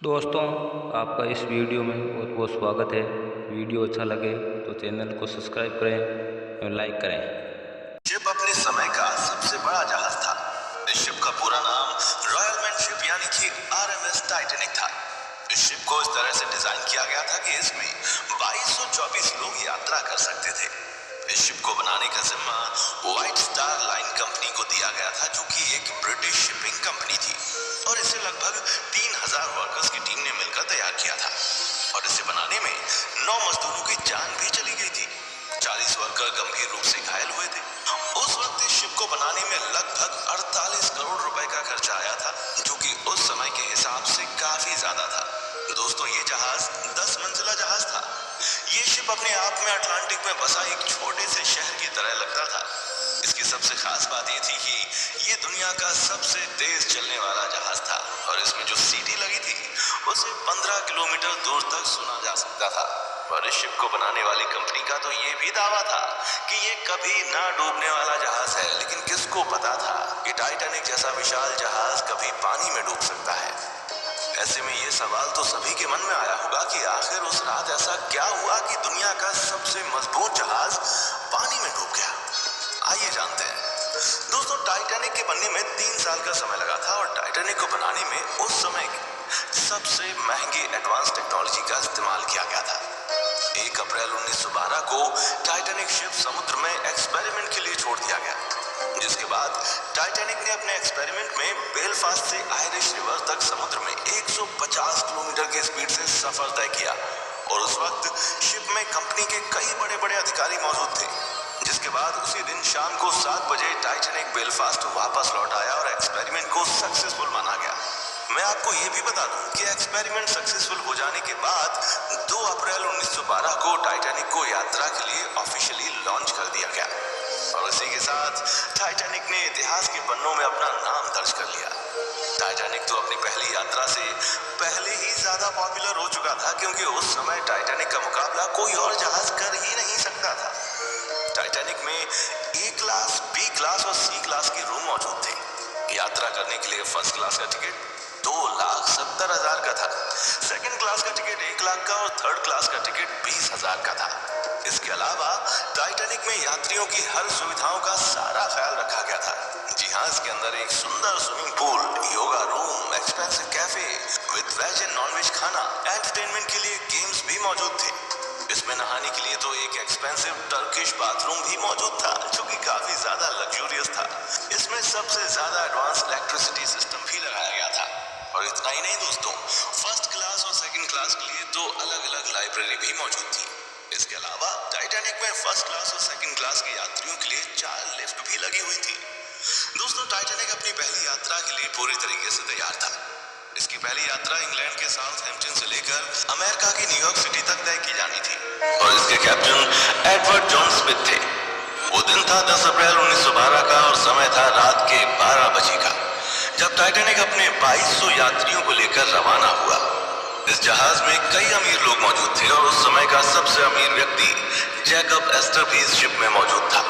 दोस्तों, आपका इस वीडियो में बहुत बहुत स्वागत है। वीडियो अच्छा लगे तो चैनल को सब्सक्राइब करें और लाइक करें। शिप अपने समय का सबसे बड़ा जहाज था। इस शिप का पूरा नाम रॉयल मैन शिप यानी कि RMS टाइटैनिक था। इस शिप को इस तरह से डिजाइन किया गया था कि इसमें 2224 लोग यात्रा कर सकते थे। इस शिप को बनाने का जिम्मा व्हाइट स्टार लाइन कंपनी को दिया गया था, जो कि एक ब्रिटिश शिपिंग कंपनी थी, और इसे लगभग 3000 वर्कर्स की टीम ने मिलकर तैयार किया था। और इसे बनाने में 9 मजदूरों की जान भी चली गई थी। 40 वर्कर गंभीर रूप से घायल हुए थे। उस वक्त इस शिप को बनाने में लगभग 48 करोड़ रुपए का खर्चा आया था, जो कि उस समय के हिसाब से काफी ज्यादा था। दोस्तों, ये जहाज 10 मंजिला जहाज था। ये शिप अपने आप में अटलांटिक में बसा एक छोटे से शहर की तरह लगता था। इसकी सबसे खास बात ये थी कि ये दुनिया का सबसे तेज चलने वाला जहाज था, और इसमें जो सीटी लगी थी उसे 15 किलोमीटर दूर तक सुना जा सकता था। और इस शिप को बनाने वाली कंपनी का तो ये भी दावा था कि ये कभी ना डूबने वाला जहाज है, लेकिन किसको पता था कि टाइटैनिक जैसा विशाल जहाज कभी पानी में डूब सकता है। ऐसे में ये सवाल तो सभी के मन में आया होगा कि आखिर उस रात ऐसा क्या हुआ कि दुनिया का सबसे मजबूत जहाज पानी में डूब गया। आइए जानते हैं। दोस्तों, टाइटैनिक के बनने में 3 साल का समय लगा था, और टाइटैनिक को बनाने में उस समय सबसे महंगी एडवांस टेक्नोलॉजी का इस्तेमाल किया गया था। 1 अप्रैल 1912 को टाइटैनिक शिप समुद्र में एक्सपेरिमेंट के लिए छोड़ दिया गया, जिसके बाद टाइटैनिक ने अपने एक्सपेरिमेंट में बेलफास्ट से आयरिश रिवर तक समुद्र में 150 किलोमीटर की स्पीड से सफर तय किया। और उस वक्त शिप में कंपनी के कई बड़े बड़े अधिकारी मौजूद थे। जिसके बाद उसी दिन शाम को 7 बजे टाइटैनिक बेलफास्ट वापस लौट आया और एक्सपेरिमेंट को सक्सेसफुल माना गया। मैं आपको यह भी बता दूं कि एक्सपेरिमेंट सक्सेसफुल हो जाने के बाद 2 अप्रैल 1912 को टाइटैनिक को यात्रा के लिए ऑफिशियली लॉन्च कर दिया गया, और इसी के साथ टाइटैनिक ने इतिहास के पन्नों में अपना नाम दर्ज कर लिया। टाइटैनिक तो अपनी पहली यात्रा से पहले ही ज्यादा पॉपुलर हो चुका था, क्योंकि उस समय टाइटैनिक का मुकाबला कोई और जहाज कर ही नहीं सकता था। टाइटैनिक में A क्लास, B क्लास और C क्लास के रूम मौजूद थे। यात्रा करने के लिए फर्स्ट क्लास का टिकट 2,70,000 का था, सेकंड क्लास का टिकट 1 लाख का, और थर्ड क्लास का टिकट 20,000 का था। इसके अलावा टाइटैनिक में यात्रियों की हर सुविधाओं का सारा ख्याल रखा गया था। जी हाँ, इसके अंदर एक सुंदर swimming pool, yoga room, expensive cafe with veg and non veg खाना, एंटरटेनमेंट के लिए गेम्स भी मौजूद थे। इसमें नहाने के लिए तो एक एक्सपेंसिव टर्किश बाथरूम भी मौजूद था, जो कि काफी ज्यादा लग्जूरियस था। इसमें सबसे ज्यादा एडवांस इलेक्ट्रिसिटी सिस्टम भी लगाया गया था। और इतना ही नहीं दोस्तों, फर्स्ट क्लास और सेकंड क्लास के लिए तो अलग अलग लाइब्रेरी भी मौजूद थी। इसके अलावा टाइटैनिक में फर्स्ट क्लास और सेकंड क्लास के यात्रियों के लिए 4 लिफ्ट भी लगी हुई थी। दोस्तों, टाइटैनिक अपनी पहली यात्रा के लिए पूरी तरीके से तैयार था। इसकी पहली यात्रा इंग्लैंड के साउथहैम्पटन से लेकर अमेरिका की न्यूयॉर्क सिटी तक तय की जानी थी, और इसके कैप्टन एडवर्ड जॉन स्मिथ थे। वो दिन था 10 अप्रैल 1912 का, और समय था रात के 12 बजे का, जब टाइटैनिक अपने 2200 यात्रियों को लेकर रवाना हुआ। इस जहाज में कई अमीर लोग मौजूद थे, और उस समय का सबसे अमीर व्यक्ति जैकब एस्टर भी इस शिप में मौजूद था।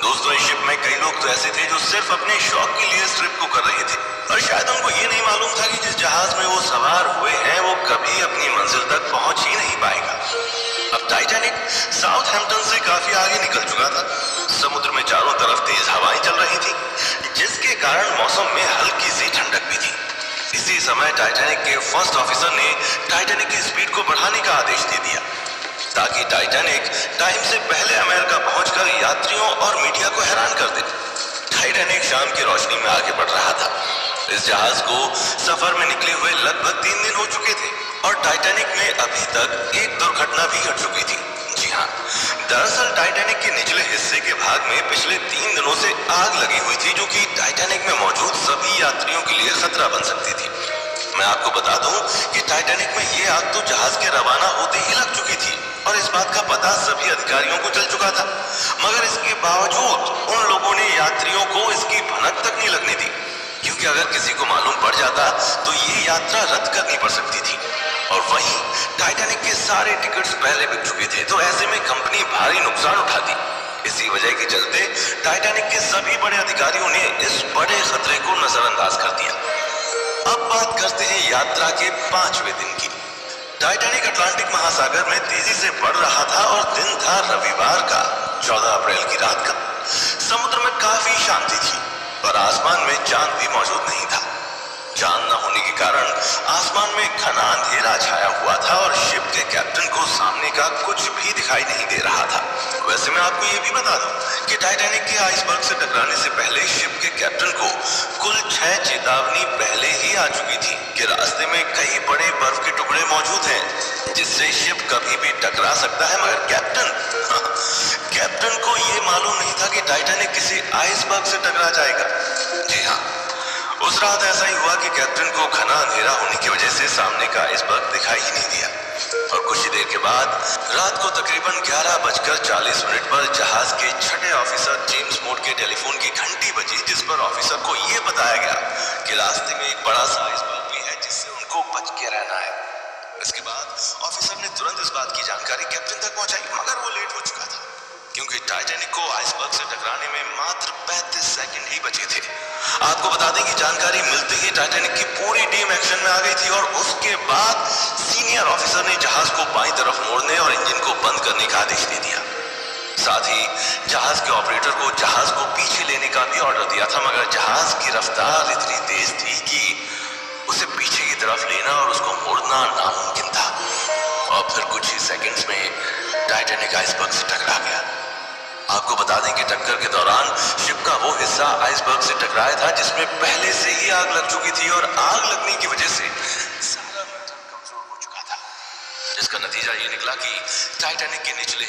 दोस्तों, इस शिप में कई लोग तो ऐसे थे जो सिर्फ अपने शौक के लिए इस ट्रिप को कर रहे थे, और शायद उनको ये नहीं मालूम था कि जिस जहाज में वो सवार हुए हैं वो कभी अपनी मंजिल तक पहुंच ही नहीं पाएगा। अब टाइटैनिक साउथहैम्पटन से काफी आगे निकल चुका था। समुद्र में चारों तरफ तेज हवाएं चल रही थी, जिसके कारण मौसम में हल्की सी ठंडक भी थी। इसी समय टाइटैनिक के फर्स्ट ऑफिसर ने टाइटैनिक की स्पीड को बढ़ाने का आदेश दे दिया, ताकि टाइटैनिक टाइम से पहले अमेरिका पहुंचकर यात्रियों और मीडिया को हैरान कर दे। टाइटैनिक शाम की रोशनी में आगे बढ़ रहा था। इस जहाज को सफर में निकले हुए लगभग 3 दिन हो चुके थे, और टाइटैनिक में अभी तक एक दुर्घटना भी घट चुकी थी। जी हाँ, दरअसल टाइटैनिक के निचले हिस्से के भाग में पिछले 3 दिनों से आग लगी हुई थी, जो कि टाइटैनिक में मौजूद सभी यात्रियों के लिए खतरा बन सकती थी। मैं आपको बता दूं कि टाइटैनिक में ये आग तो जहाज के रवाना होते ही लग चुकी थी, और इस बात का पता सभी अधिकारियों को चल चुका था। मगर इसके बावजूद उन लोगों ने यात्रियों को इसकी भनक तक नहीं लगने दी, क्योंकि अगर किसी को मालूम पड़ जाता तो ये यात्रा रद्द करनी पड़ सकती थी। और वहीं टाइटैनिक के सारे टिकट्स पहले बिक चुके थे, तो ऐसे में कंपनी भारी नुकसान उठाती। इसी वजह के चलते टाइटैनिक के सभी बड़े अधिकारियों ने इस बड़े खतरे को नजरअंदाज कर दिया। अब बात करते हैं यात्रा के 5वें दिन की। टाइटैनिक अटलांटिक महासागर में तेजी से बढ़ रहा था और दिन था रविवार का 14 अप्रैल की रात का। समुद्र में काफी शांति थी और आसमान में चांद भी मौजूद नहीं था। चांद न होने के कारण आसमान में घना अंधेरा छाया हुआ था और शिप के कैप्टन को सामने का कुछ भी दिखाई नहीं दे रहा था। वैसे मैं आपको ये भी बता दूं कि टाइटैनिक के आइसबर्ग से टकराने से पहले शिप के कैप्टन को कुल 6 चेतावनी पहले ही आ चुकी थी कि रास्ते में कई बड़े बर्फ के टुकड़े मौजूद हैं जिससे शिप कभी भी टकरा सकता है। मगर कैप्टन को ये मालूम नहीं था कि टाइटैनिक किसी आइसबर्ग से टकरा जाएगा। जी हाँ, उस रात ऐसा ही हुआ कि कैप्टन को घना अंधेरा होने की वजह से सामने का आइसबर्ग दिखाई ही नहीं दिया और कुछ ही देर के बाद रात को तकरीबन 11:40 पर जहाज के 6ठे ऑफिसर जेम्स मोड के टेलीफोन की घंटी बजी, जिस पर ऑफिसर को यह बताया गया कि रास्ते में एक बड़ा सा आइसबर्ग भी है जिससे उनको बच के रहना है। इसके बाद ऑफिसर ने तुरंत इस बात की जानकारी कैप्टन तक पहुंचाई, मगर वो लेट हो चुका था क्योंकि टाइटैनिक को आइसबर्ग से टकराने में मात्र 35 सेकंड ही बचे थे। आपको बता दें कि जानकारी मिलते ही टाइटैनिक की पूरी टीम एक्शन में आ गई थी और उसके बाद सीनियर ऑफिसर ने जहाज को बाईं तरफ मोड़ने और इंजन को बंद करने का आदेश दे दिया। साथ ही जहाज के ऑपरेटर को जहाज को पीछे लेने का भी ऑर्डर दिया था, मगर जहाज की रफ्तार इतनी तेज थी कि उसे पीछे की तरफ लेना और उसको मोड़ना नामुमकिन था। और फिर कुछ ही सेकंड्स में टाइटैनिक आइसबर्ग से टकरा गया। आपको बता दें कि टक्कर के दौरान शिप का वो हिस्सा आइसबर्ग से टकराया था जिसमें पहले से ही आग लग चुकी थी और आग लगने की वजह से सारा मेटल कमजोर हो चुका था, जिसका नतीजा ये निकला कि टाइटैनिक के निचले